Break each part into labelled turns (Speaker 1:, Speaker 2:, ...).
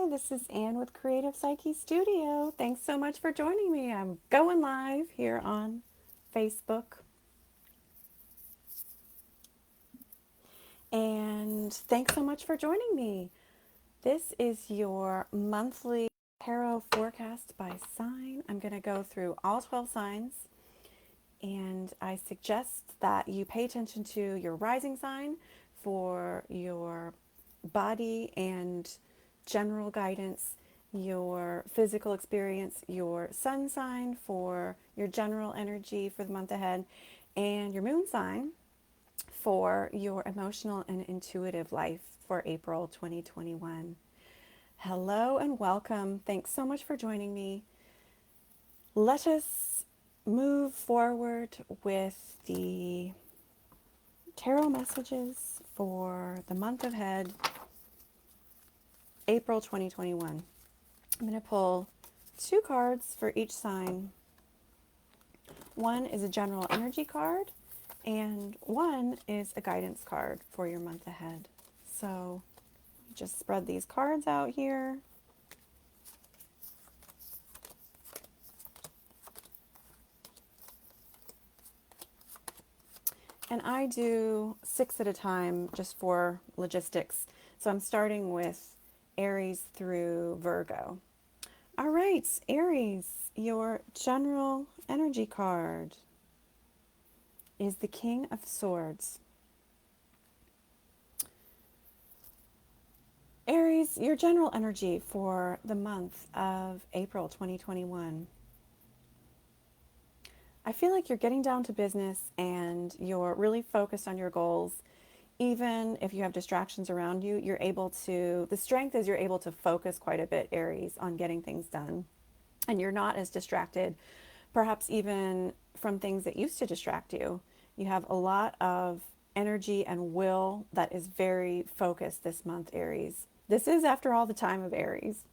Speaker 1: Hi, this is Anne with Creative Psyche Studio. Thanks so much for joining me. I'm going live here on Facebook. And thanks so much for joining me. This is your monthly tarot forecast by sign. I'm going to go through all 12 signs, and I suggest that you pay attention to your rising sign for your body and general guidance, your physical experience, your sun sign for your general energy for the month ahead, and your moon sign for your emotional and intuitive life for April 2021. Hello and welcome. Thanks so much for joining me. Let us move forward with the tarot messages for the month ahead, April 2021. I'm going to pull 2 cards for each sign. One is a general energy card, and one is a guidance card for your month ahead. So just spread these cards out here. And I do 6 at a time just for logistics. So I'm starting with Aries through Virgo. All right, Aries, your general energy card is the King of Swords. Aries, your general energy for the month of April 2021. I feel like you're getting down to business and you're really focused on your goals. Even if you have distractions around you, the strength is you're able to focus quite a bit, Aries, on getting things done. And you're not as distracted, perhaps even from things that used to distract you. You have a lot of energy and will that is very focused this month, Aries. This is, after all, the time of Aries.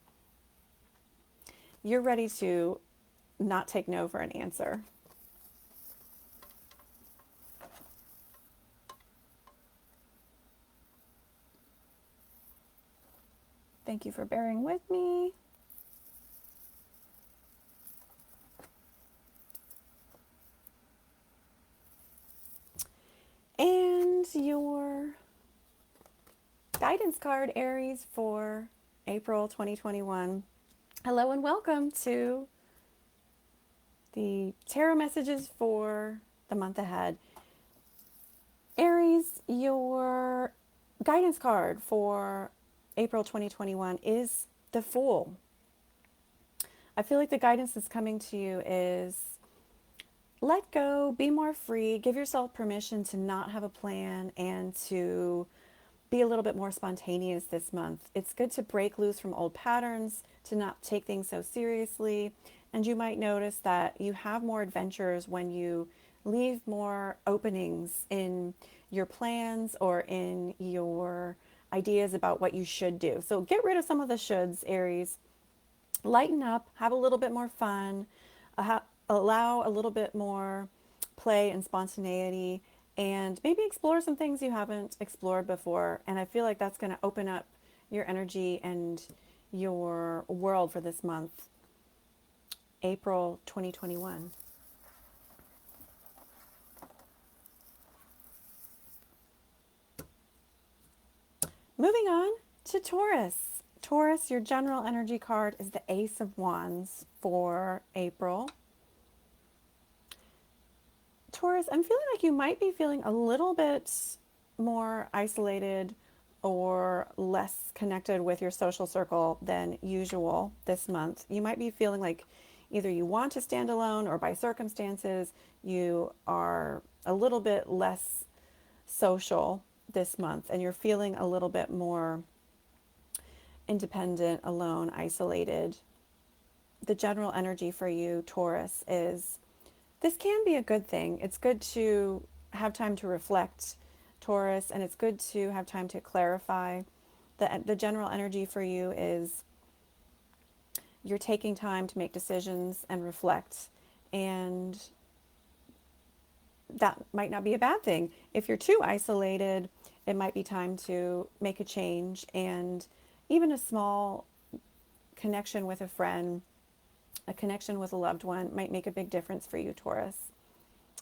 Speaker 1: You're ready to not take no for an answer. Thank you for bearing with me. And your guidance card, Aries, for April 2021. Hello and welcome to the tarot messages for the month ahead. Aries, your guidance card for April 2021 is the Fool. I feel like the guidance that's coming to you is let go, be more free, give yourself permission to not have a plan and to be a little bit more spontaneous this month. It's good to break loose from old patterns, to not take things so seriously. And you might notice that you have more adventures when you leave more openings in your plans or in your ideas about what you should do. So get rid of some of the shoulds, Aries. Lighten up, have a little bit more fun, allow a little bit more play and spontaneity, and maybe explore some things you haven't explored before. And I feel like that's going to open up your energy and your world for this month, April 2021. Moving on to Taurus. Taurus, your general energy card is the Ace of Wands for April. Taurus, I'm feeling like you might be feeling a little bit more isolated or less connected with your social circle than usual this month. You might be feeling like either you want to stand alone or by circumstances you are a little bit less social this month and you're feeling a little bit more independent, alone, isolated. The general energy for you, Taurus, is this can be a good thing. It's good to have time to reflect, Taurus, and it's good to have time to clarify. The general energy for you is you're taking time to make decisions and reflect, and that might not be a bad thing. If you're too isolated, it might be time to make a change, and even a small connection with a friend, a connection with a loved one might make a big difference for you, Taurus.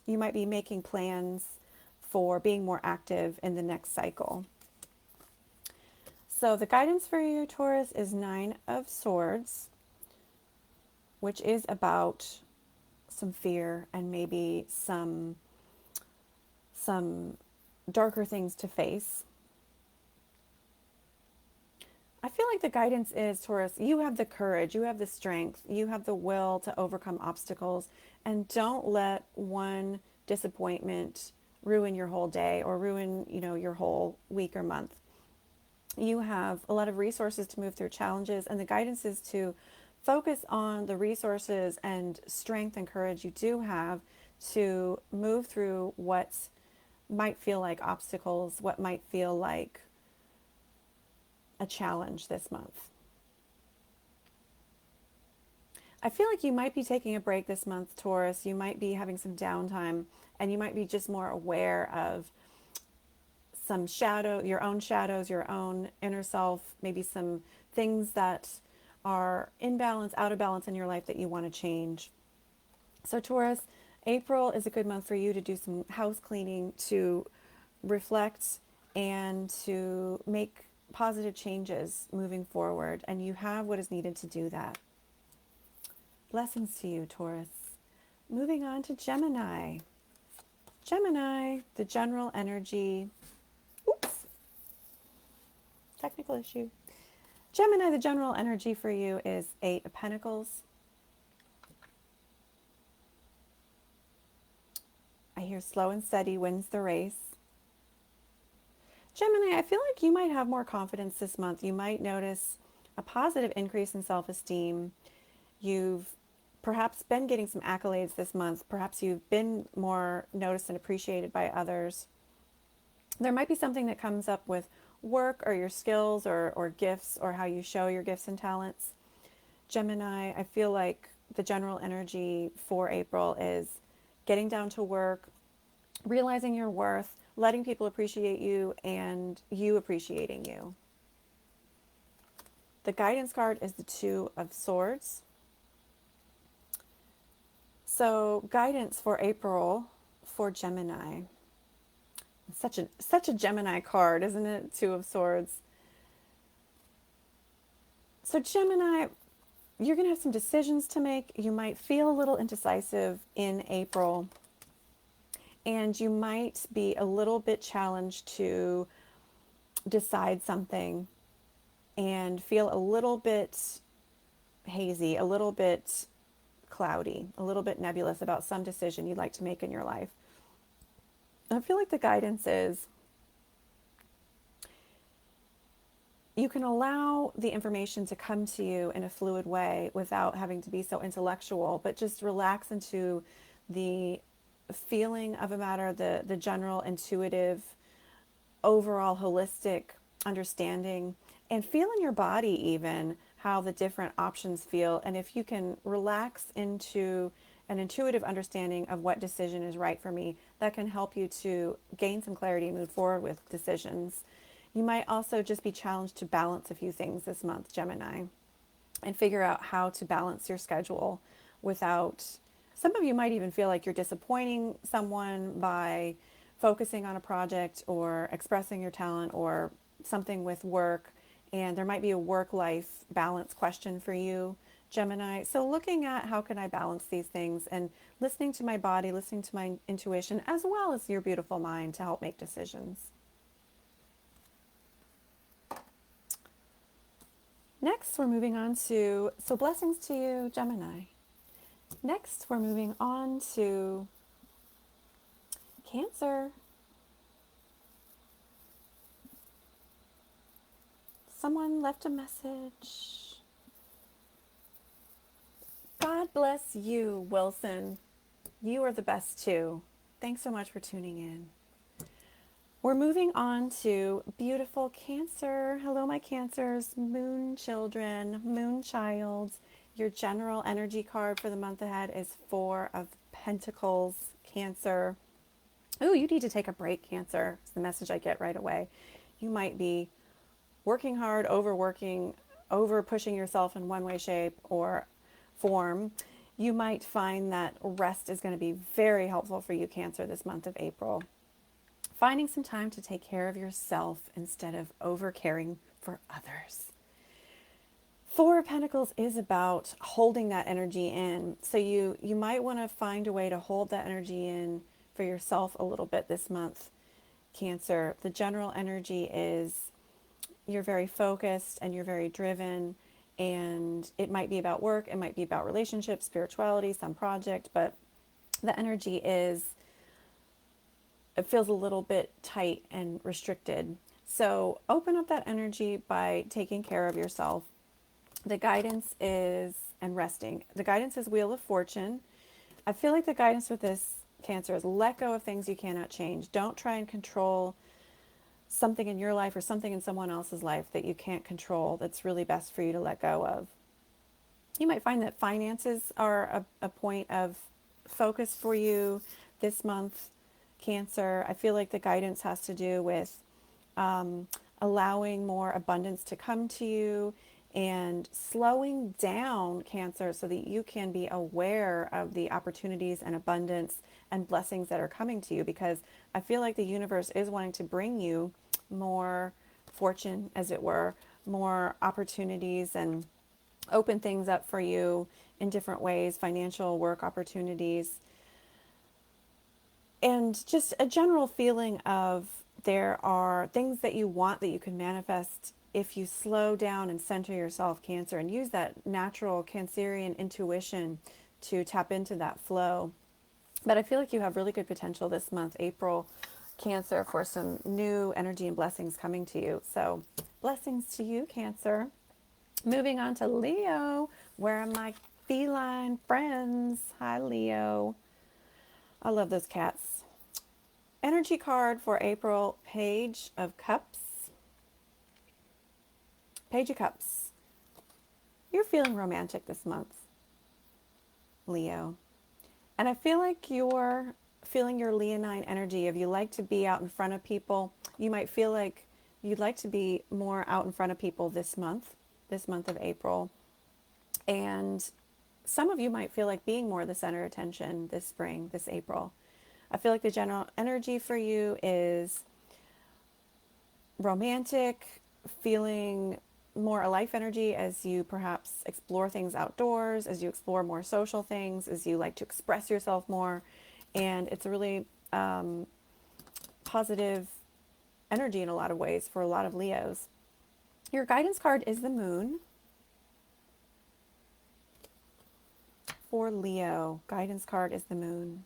Speaker 1: You might be making plans for being more active in the next cycle. So the guidance for you, Taurus, is Nine of Swords, which is about some fear and maybe some darker things to face. I feel like the guidance is, Taurus, you have the courage, you have the strength, you have the will to overcome obstacles, and don't let one disappointment ruin your whole day or ruin, your whole week or month. You have a lot of resources to move through challenges, and the guidance is to focus on the resources and strength and courage you do have to move through what might feel like obstacles, what might feel like a challenge this month. I feel like you might be taking a break this month, Taurus. You might be having some downtime, and you might be just more aware of some your own shadows, your own inner self, maybe some things that are in balance, out of balance in your life that you want to change. So Taurus, April is a good month for you to do some house cleaning, to reflect, and to make positive changes moving forward. And you have what is needed to do that. Blessings to you, Taurus. Moving on to Gemini. Gemini, the general energy. Oops. Technical issue. Gemini, the general energy for you is Eight of Pentacles. I hear slow and steady wins the race. Gemini, I feel like you might have more confidence this month. You might notice a positive increase in self-esteem. You've perhaps been getting some accolades this month. Perhaps you've been more noticed and appreciated by others. There might be something that comes up with work or your skills or gifts or how you show your gifts and talents. Gemini, I feel like the general energy for April is getting down to work, realizing your worth, letting people appreciate you, and you appreciating you. The guidance card is the Two of Swords. So guidance for April for Gemini. Such a Gemini card, isn't it? Two of Swords. So Gemini, you're going to have some decisions to make. You might feel a little indecisive in April, and you might be a little bit challenged to decide something and feel a little bit hazy, a little bit cloudy, a little bit nebulous about some decision you'd like to make in your life. I feel like the guidance is you can allow the information to come to you in a fluid way without having to be so intellectual, but just relax into the feeling of a matter, the general intuitive, overall holistic understanding, and feel in your body even how the different options feel. And if you can relax into an intuitive understanding of what decision is right for me, that can help you to gain some clarity and move forward with decisions. You might also just be challenged to balance a few things this month, Gemini, and figure out how to balance your schedule without, some of you might even feel like you're disappointing someone by focusing on a project or expressing your talent or something with work, and there might be a work-life balance question for you, Gemini. So looking at how can I balance these things and listening to my body, listening to my intuition, as well as your beautiful mind to help make decisions. Next, we're moving on to, so blessings to you, Gemini. Next, we're moving on to Cancer. Someone left a message. God bless you, Wilson. You are the best too. Thanks so much for tuning in. We're moving on to beautiful Cancer. Hello, my Cancers, moon children, moon child. Your general energy card for the month ahead is Four of Pentacles, Cancer. Oh, you need to take a break, Cancer. It's the message I get right away. You might be working hard, overworking, over pushing yourself in one way, shape, or form, you might find that rest is going to be very helpful for you, Cancer, this month of April. Finding some time to take care of yourself instead of over caring for others. Four of Pentacles is about holding that energy in. So you might want to find a way to hold that energy in for yourself a little bit this month, Cancer. The general energy is you're very focused and you're very driven, and it might be about work, it might be about relationships, spirituality, some project, but the energy is, it feels a little bit tight and restricted. So open up that energy by taking care of yourself. The guidance is, and resting. The guidance is Wheel of Fortune. I feel like the guidance with this, Cancer, is let go of things you cannot change. Don't try and control something in your life or something in someone else's life that you can't control, that's really best for you to let go of. You might find that finances are a point of focus for you this month, Cancer. I feel like the guidance has to do with allowing more abundance to come to you and slowing down, Cancer, so that you can be aware of the opportunities and abundance and blessings that are coming to you, because I feel like the universe is wanting to bring you more fortune, as it were, more opportunities, and open things up for you in different ways, financial, work opportunities, and just a general feeling of there are things that you want that you can manifest if you slow down and center yourself, Cancer, and use that natural Cancerian intuition to tap into that flow. But I feel like you have really good potential this month, April, Cancer, for some new energy and blessings coming to you. So blessings to you, Cancer. Moving on to Leo. Where are my feline friends? Hi, Leo. I love those cats. Energy card for April, Page of Cups. Page of Cups. You're feeling romantic this month, Leo. And I feel like you're feeling your Leonine energy. If you like to be out in front of people, you might feel like you'd like to be more out in front of people this month of April. And some of you might feel like being more the center of attention this spring, this April. I feel like the general energy for you is romantic, feeling more a life energy as you perhaps explore things outdoors, as you explore more social things, as you like to express yourself more. And it's a really positive energy in a lot of ways for a lot of Leos. Your guidance card is the Moon. For Leo, guidance card is the Moon.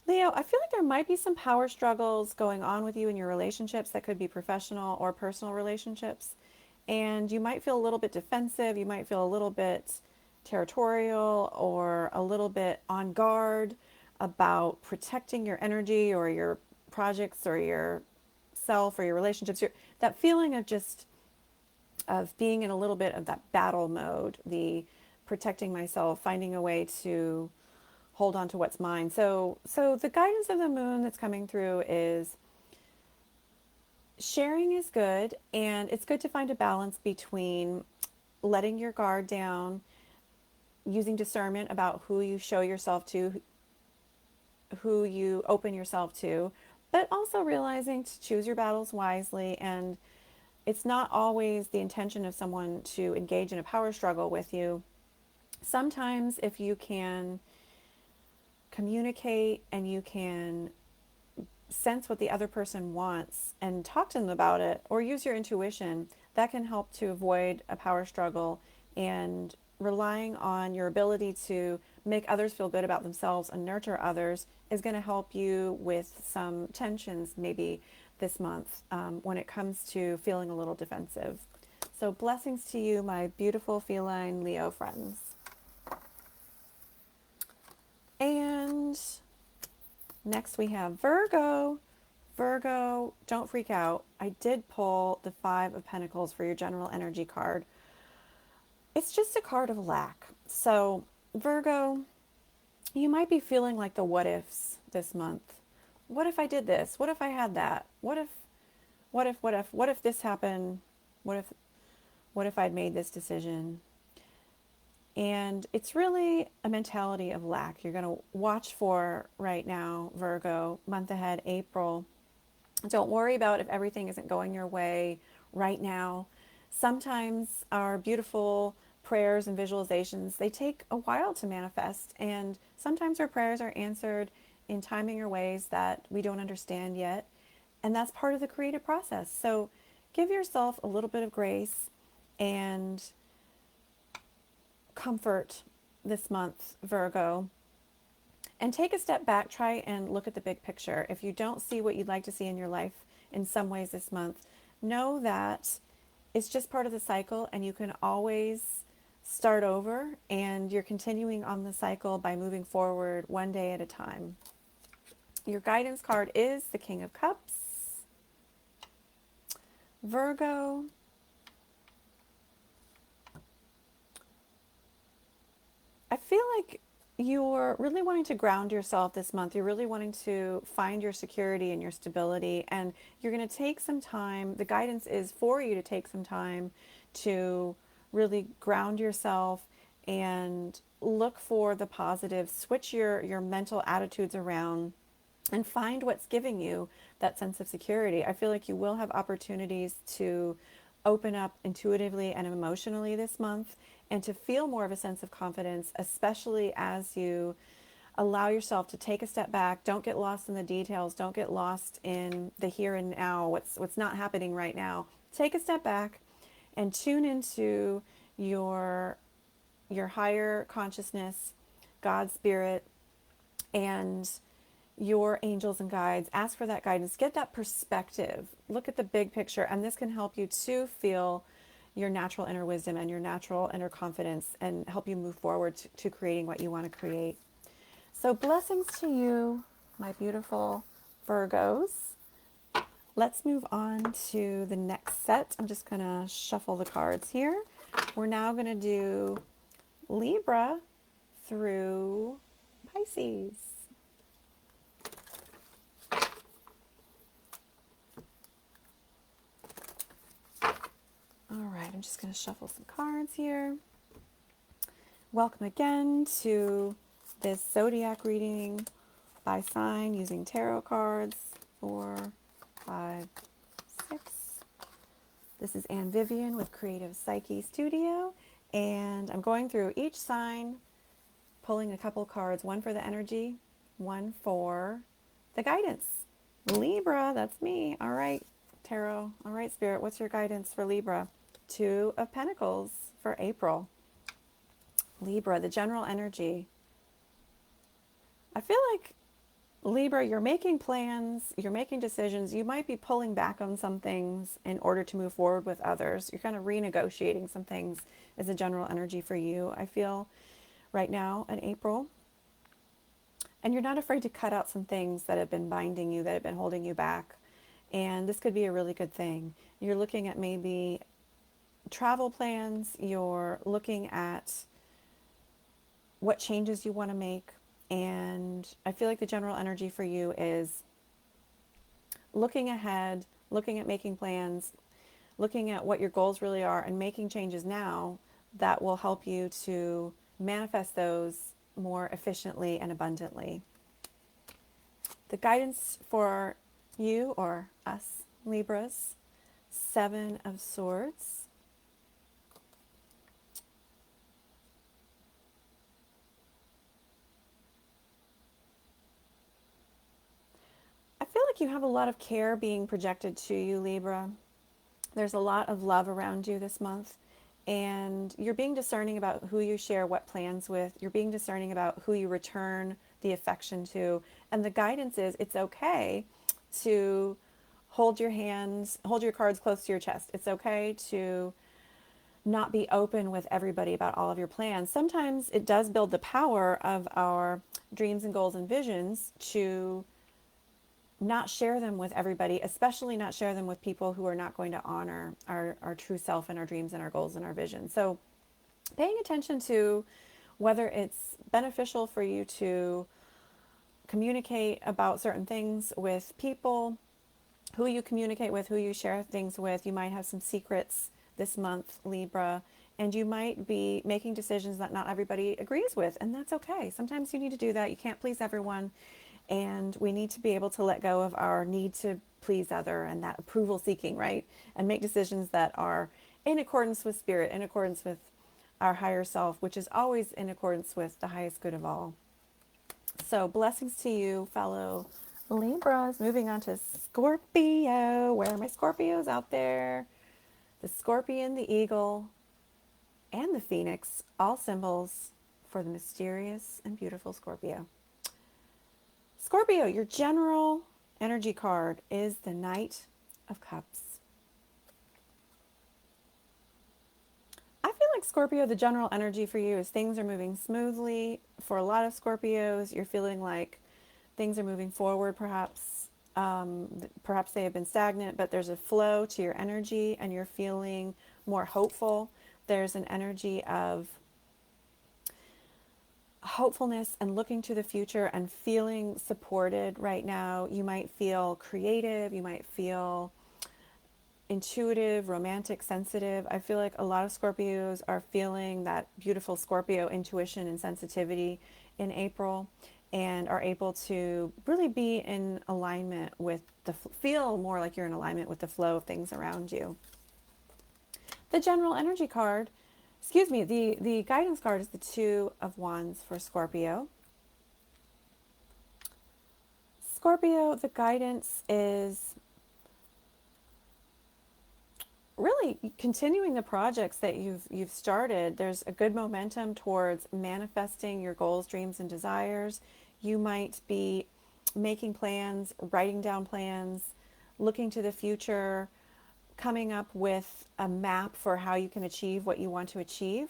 Speaker 1: Leo, I feel like there might be some power struggles going on with you in your relationships that could be professional or personal relationships. And you might feel a little bit defensive. You might feel a little bit territorial or a little bit on guard about protecting your energy or your projects or your self or your relationships. That feeling of just of being in a little bit of that battle mode, the protecting myself, finding a way to hold on to what's mine. So the guidance of the Moon that's coming through is sharing is good, and it's good to find a balance between letting your guard down, using discernment about who you show yourself to, who you open yourself to, but also realizing to choose your battles wisely. And it's not always the intention of someone to engage in a power struggle with you. Sometimes if you can communicate and you can sense what the other person wants and talk to them about it, or use your intuition, that can help to avoid a power struggle. And relying on your ability to make others feel good about themselves and nurture others is going to help you with some tensions maybe this month when it comes to feeling a little defensive. So blessings to you, my beautiful feline Leo friends. And next we have Virgo. Virgo, don't freak out. I did pull the Five of Pentacles for your general energy card. It's just a card of lack. So Virgo, you might be feeling like the what ifs this month. What if I did this? What if I had that? What if this happened? What if I'd made this decision? And it's really a mentality of lack. You're going to watch for right now, Virgo, month ahead, April. Don't worry about if everything isn't going your way right now. Sometimes our beautiful prayers and visualizations, they take a while to manifest. And sometimes our prayers are answered in timing or ways that we don't understand yet. And that's part of the creative process. So give yourself a little bit of grace and comfort this month, Virgo, and take a step back. Try and look at the big picture. If you don't see what you'd like to see in your life in some ways this month, know that it's just part of the cycle and you can always start over, and you're continuing on the cycle by moving forward one day at a time. Your guidance card is the King of Cups. Virgo, I feel like you're really wanting to ground yourself this month. You're really wanting to find your security and your stability, and you're going to take some time. The guidance is for you to take some time to really ground yourself and look for the positive, switch your mental attitudes around, and find what's giving you that sense of security. I feel like you will have opportunities to open up intuitively and emotionally this month, and to feel more of a sense of confidence, especially as you allow yourself to take a step back. Don't get lost in the details. Don't get lost in the here and now, what's not happening right now. Take a step back and tune into your higher consciousness, God's spirit, and your angels and guides. Ask for that guidance. Get that perspective. Look at the big picture, and this can help you to feel your natural inner wisdom and your natural inner confidence, and help you move forward to creating what you want to create. So blessings to you, my beautiful Virgos. Let's move on to the next set. I'm just going to shuffle the cards here. We're now going to do Libra through Pisces. All right, I'm just going to shuffle some cards here. Welcome again to this Zodiac reading by sign using tarot cards. 4, 5, 6. This is Anne Vivian with Creative Psyche Studio, and I'm going through each sign, pulling a couple cards, one for the energy, one for the guidance. Libra, that's me. All right, Tarot. All right, Spirit, what's your guidance for Libra? 2 of Pentacles for April. Libra, the general energy. I feel like, Libra, you're making plans, you're making decisions. You might be pulling back on some things in order to move forward with others. You're kind of renegotiating some things as a general energy for you, I feel, right now in April. And you're not afraid to cut out some things that have been binding you, that have been holding you back. And this could be a really good thing. You're looking at maybe travel plans. You're looking at what changes you want to make. And I feel like the general energy for you is looking ahead, looking at making plans, looking at what your goals really are, and making changes now that will help you to manifest those more efficiently and abundantly. The guidance for you, or us, Libras, 7 of Swords. I feel like you have a lot of care being projected to you, Libra. There's a lot of love around you this month, and you're being discerning about who you share what plans with. You're being discerning about who you return the affection to. And the guidance is it's okay to hold your hands, hold your cards close to your chest. It's okay to not be open with everybody about all of your plans. Sometimes it does build the power of our dreams and goals and visions to not share them with everybody, especially not share them with people who are not going to honor our true self and our dreams and our goals and our visions. So paying attention to whether it's beneficial for you to communicate about certain things with people, who you communicate with, who you share things with. You might have some secrets this month, Libra, and you might be making decisions that not everybody agrees with, and that's okay. Sometimes you need to do that. You can't please everyone, and we need to be able to let go of our need to please other and that approval seeking, right? And make decisions that are in accordance with spirit, in accordance with our higher self, which is always in accordance with the highest good of all. So blessings to you, fellow Libras. Moving on to Scorpio. Where are my Scorpios out there? The scorpion, the eagle, and the phoenix, all symbols for the mysterious and beautiful Scorpio. Scorpio, your general energy card is the Knight of Cups. I feel like Scorpio, the general energy for you is things are moving smoothly. For a lot of Scorpios, you're feeling like things are moving forward, perhaps. Perhaps they have been stagnant, but there's a flow to your energy and you're feeling more hopeful. There's an energy of hopefulness and looking to the future and feeling supported right now. You might feel creative, you might feel intuitive, romantic, sensitive. I feel like a lot of Scorpios are feeling that beautiful Scorpio intuition and sensitivity in April and are able to really be in alignment with feel more like you're in alignment with the flow of things around you. The general energy card, the guidance card is the Two of Wands for Scorpio. Scorpio, the guidance is really continuing the projects that you've started. There's a good momentum towards manifesting your goals, dreams, and desires. You might be making plans, writing down plans, looking to the future, coming up with a map for how you can achieve what you want to achieve.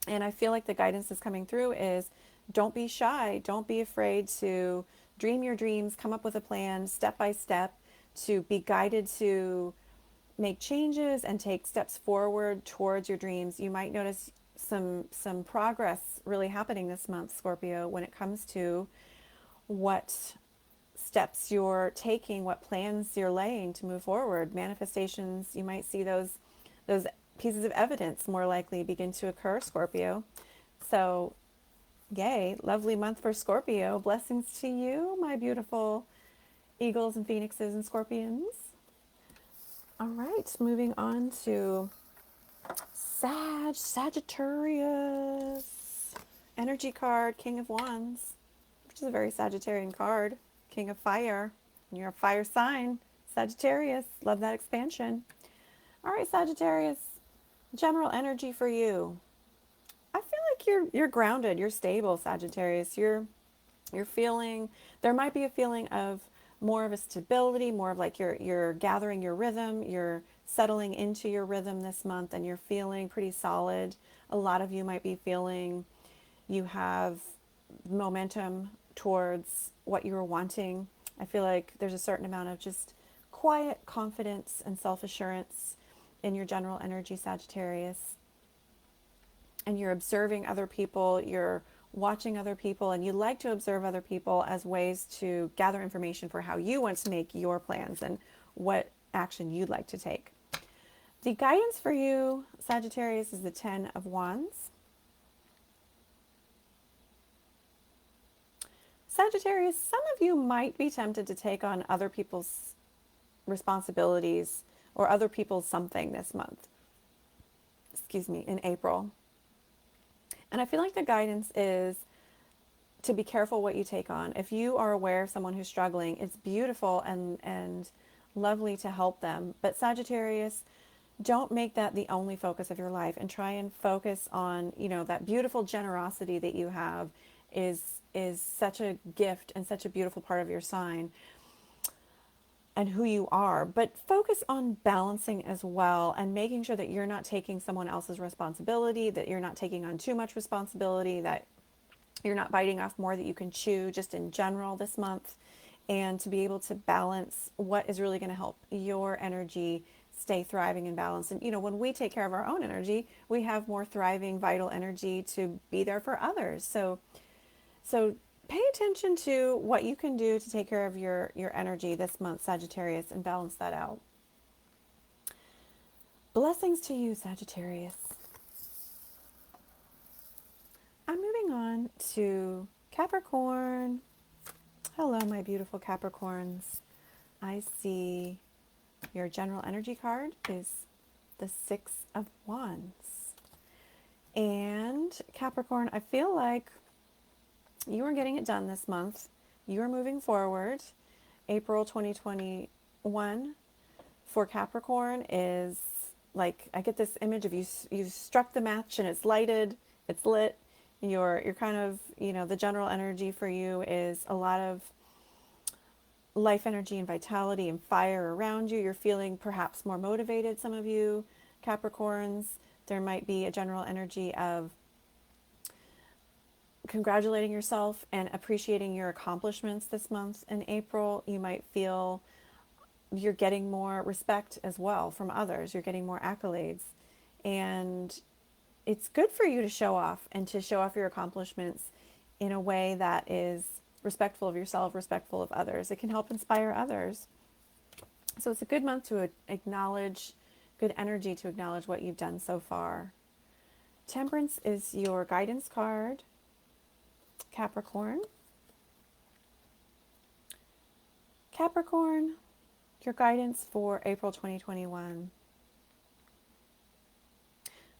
Speaker 1: And I feel like the guidance that's coming through is don't be shy, don't be afraid to dream your dreams, come up with a plan step by step, to be guided to make changes and take steps forward towards your dreams. You might notice some progress really happening this month, Scorpio, when it comes to what steps you're taking, what plans you're laying to move forward. Manifestations, you might see those pieces of evidence more likely begin to occur, Scorpio. So, yay, lovely month for Scorpio. Blessings to you, my beautiful eagles and phoenixes and scorpions. All right, moving on to Sagittarius. Energy card, King of Wands, which is a very Sagittarian card. King of Fire. And you're a fire sign, Sagittarius. Love that expansion. All right, Sagittarius, general energy for you. I feel like you're grounded, you're stable, Sagittarius. You're feeling, there might be a feeling of more of a stability, more of like you're gathering your rhythm, you're settling into your rhythm this month, and you're feeling pretty solid. A lot of you might be feeling you have momentum towards what you were wanting. I feel like there's a certain amount of just quiet confidence and self-assurance in your general energy, Sagittarius. And you're observing other people, you're watching other people, and you like to observe other people as ways to gather information for how you want to make your plans and what action you'd like to take. The guidance for you, Sagittarius, is the Ten of Wands. Sagittarius, some of you might be tempted to take on other people's responsibilities or other people's something this month. In April. And I feel like the guidance is to be careful what you take on. If you are aware of someone who's struggling, it's beautiful and lovely to help them. But Sagittarius, don't make that the only focus of your life, and try and focus on, that beautiful generosity that you have is such a gift and such a beautiful part of your sign and who you are, but focus on balancing as well and making sure that you're not taking someone else's responsibility, that you're not taking on too much responsibility, that you're not biting off more that you can chew just in general this month, and to be able to balance what is really going to help your energy stay thriving and balanced. And, when we take care of our own energy, we have more thriving, vital energy to be there for others. So pay attention to what you can do to take care of your energy this month, Sagittarius, and balance that out. Blessings to you, Sagittarius. I'm moving on to Capricorn. Hello, my beautiful Capricorns. I see your general energy card is the Six of Wands. And Capricorn, I feel like you are getting it done this month. You are moving forward. April 2021 for Capricorn is like, I get this image of you struck the match and it's lighted, it's lit. You're kind of, the general energy for you is a lot of life energy and vitality and fire around you. You're feeling perhaps more motivated, some of you Capricorns. There might be a general energy of congratulating yourself and appreciating your accomplishments this month in April. You might feel you're getting more respect as well from others. You're getting more accolades. And it's good for you to show off and to show off your accomplishments in a way that is respectful of yourself, respectful of others. It can help inspire others. So it's a good month to acknowledge, good energy to acknowledge what you've done so far. Temperance is your guidance card, Capricorn. Capricorn, your guidance for April 2021.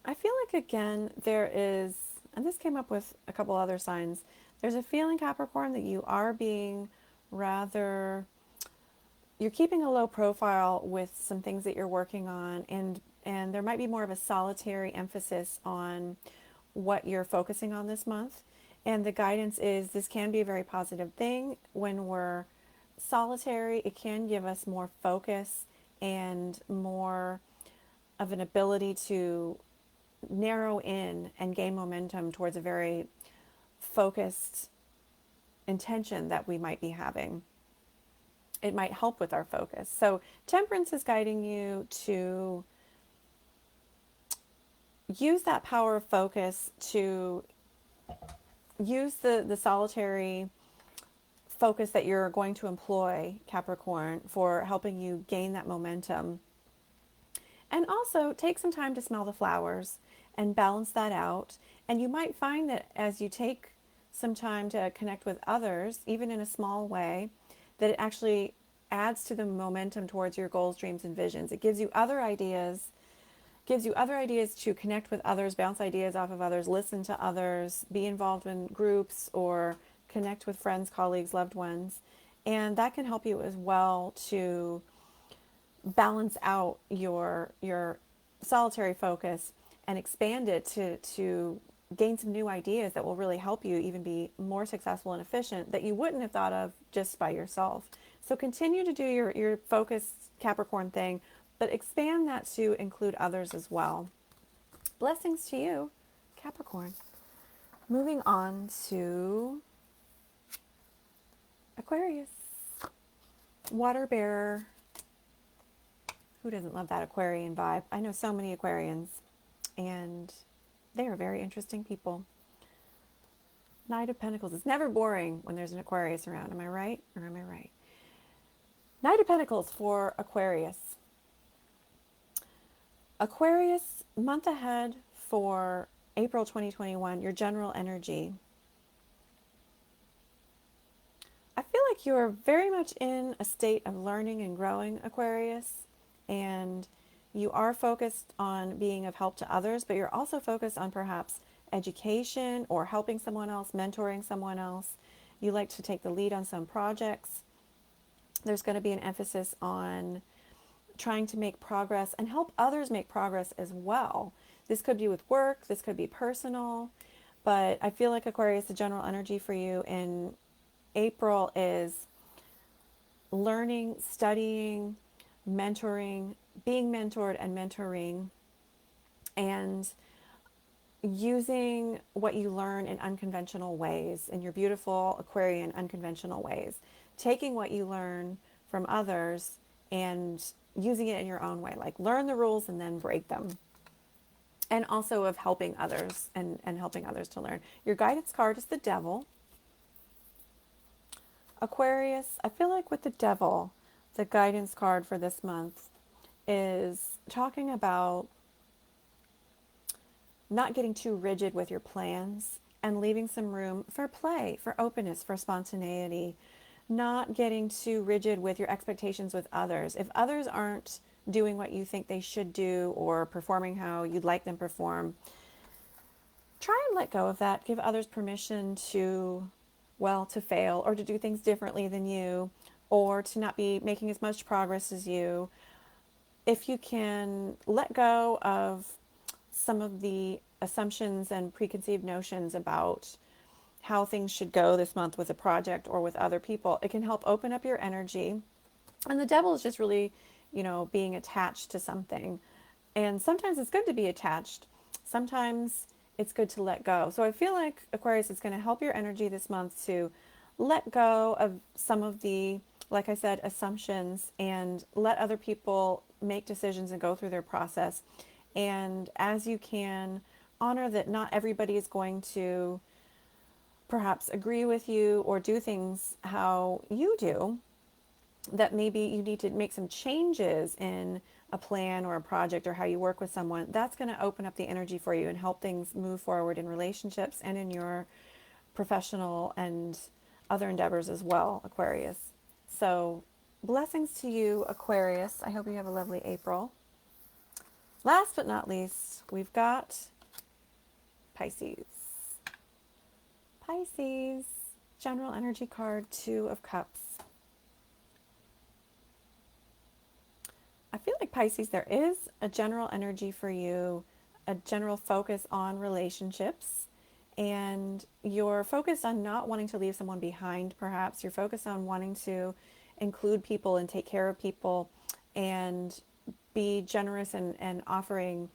Speaker 1: I feel like, again, there is, and this came up with a couple other signs, there's a feeling, Capricorn, that you are being rather, you're keeping a low profile with some things that you're working on, and there might be more of a solitary emphasis on what you're focusing on this month. And the guidance is this can be a very positive thing. When we're solitary, it can give us more focus and more of an ability to narrow in and gain momentum towards a very focused intention that we might be having. It might help with our focus. So Temperance is guiding you to use that power of focus, to use the solitary focus that you're going to employ, Capricorn, for helping you gain that momentum. And also take some time to smell the flowers and balance that out. And you might find that as you take some time to connect with others, even in a small way, that it actually adds to the momentum towards your goals, dreams, and visions. It gives you other ideas, to connect with others, bounce ideas off of others, listen to others, be involved in groups, or connect with friends, colleagues, loved ones. And that can help you as well to balance out your solitary focus and expand it to gain some new ideas that will really help you even be more successful and efficient that you wouldn't have thought of just by yourself. So continue to do your focused Capricorn thing, but expand that to include others as well. Blessings to you, Capricorn. Moving on to Aquarius. Water bearer. Who doesn't love that Aquarian vibe? I know so many Aquarians, and they are very interesting people. Knight of Pentacles. It's never boring when there's an Aquarius around. Am I right or am I right? Knight of Pentacles for Aquarius. Aquarius, month ahead for April 2021, your general energy. I feel like you're very much in a state of learning and growing, Aquarius, and you are focused on being of help to others, but you're also focused on perhaps education or helping someone else, mentoring someone else. You like to take the lead on some projects. There's going to be an emphasis on trying to make progress and help others make progress as well. This could be with work, this could be personal, but I feel like Aquarius, the general energy for you in April is learning, studying, mentoring, being mentored and mentoring, and using what you learn in unconventional ways, in your beautiful Aquarian unconventional ways. Taking what you learn from others and using it in your own way, like learn the rules and then break them. And also of helping others and helping others to learn. Your guidance card is the Devil. Aquarius, I feel like with the Devil, the guidance card for this month is talking about not getting too rigid with your plans and leaving some room for play, for openness, for spontaneity, not getting too rigid with your expectations with others. If others aren't doing what you think they should do or performing how you'd like them to perform, try and let go of that. Give others permission to, well, to fail or to do things differently than you or to not be making as much progress as you. If you can let go of some of the assumptions and preconceived notions about how things should go this month with a project or with other people, it can help open up your energy. And the devil is just really, being attached to something. And sometimes it's good to be attached. Sometimes it's good to let go. So I feel like Aquarius is going to help your energy this month to let go of some of the, like I said, assumptions and let other people make decisions and go through their process. And as you can, honor that not everybody is going to perhaps agree with you or do things how you do, that maybe you need to make some changes in a plan or a project or how you work with someone. That's going to open up the energy for you and help things move forward in relationships and in your professional and other endeavors as well, Aquarius. So blessings to you, Aquarius. I hope you have a lovely April. Last but not least, we've got Pisces. Pisces, general energy card, 2 of Cups. I feel like Pisces, there is a general energy for you, a general focus on relationships, and you're focused on not wanting to leave someone behind, perhaps. You're focused on wanting to include people and take care of people and be generous and offering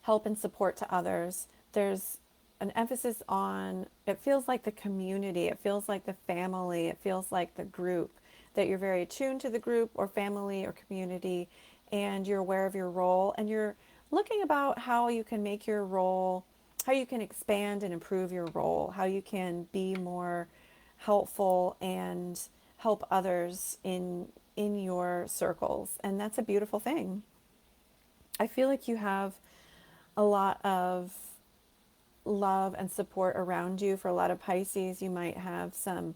Speaker 1: help and support to others. There's an emphasis on, it feels like the community, it feels like the family, it feels like the group, that you're very attuned to the group or family or community, and you're aware of your role, and you're looking about how you can make your role, how you can expand and improve your role, how you can be more helpful and help others in your circles. And that's a beautiful thing. I feel like you have a lot of love and support around you. For a lot of Pisces, you might have some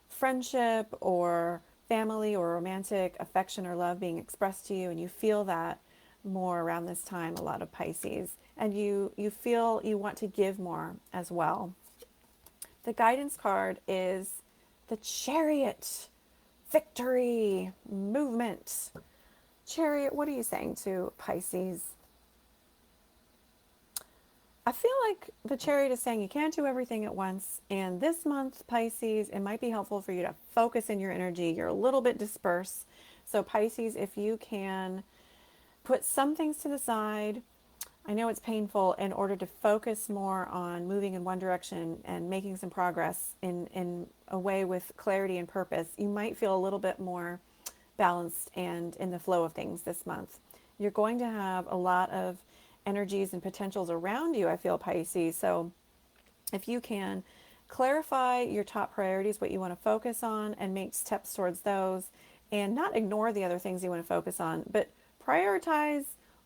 Speaker 1: friendship or family or romantic affection or love being expressed to you, and you feel that more around this time, a lot of Pisces. And you feel you want to give more as well. The guidance card is the Chariot. Victory, movement. Chariot, what are you saying to Pisces? I feel like the Chariot is saying you can't do everything at once. And this month, Pisces, it might be helpful for you to focus in your energy. You're a little bit dispersed. So Pisces, if you can put some things to the side, I know it's painful, in order to focus more on moving in one direction and making some progress in a way with clarity and purpose, you might feel a little bit more balanced and in the flow of things this month. You're going to have a lot of energies and potentials around you, I feel, Pisces. So if you can clarify your top priorities, what you want to focus on, and make steps towards those, and not ignore the other things you want to focus on, but prioritize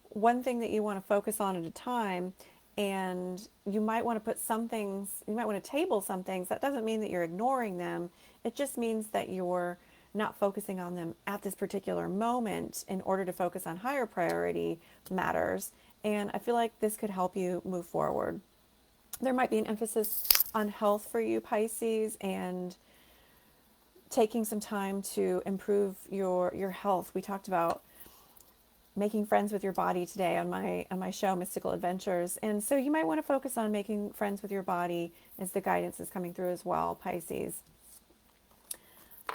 Speaker 1: one thing that you want to focus on at a time. And you might want to put some things, you might want to table some things. That doesn't mean that you're ignoring them. It just means that you're not focusing on them at this particular moment in order to focus on higher priority matters. And I feel like this could help you move forward. There might be an emphasis on health for you, Pisces, and taking some time to improve your health. We talked about making friends with your body today on my show, Mystical Adventures. And so you might want to focus on making friends with your body as the guidance is coming through as well, Pisces.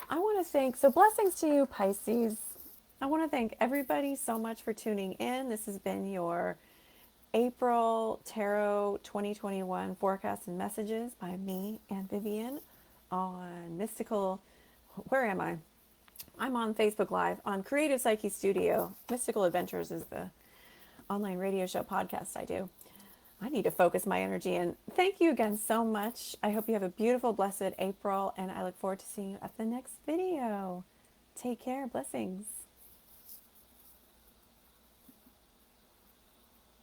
Speaker 1: I want to thank, so blessings to you, Pisces. I want to thank everybody so much for tuning in. This has been your April Tarot 2021 forecast and messages by me and Vivian on Mystical, where am I? I'm on Facebook Live on Creative Psyche Studio. Mystical Adventures is the online radio show podcast I do. I need to focus my energy, and thank you again so much. I hope you have a beautiful, blessed April, and I look forward to seeing you at the next video. Take care. Blessings.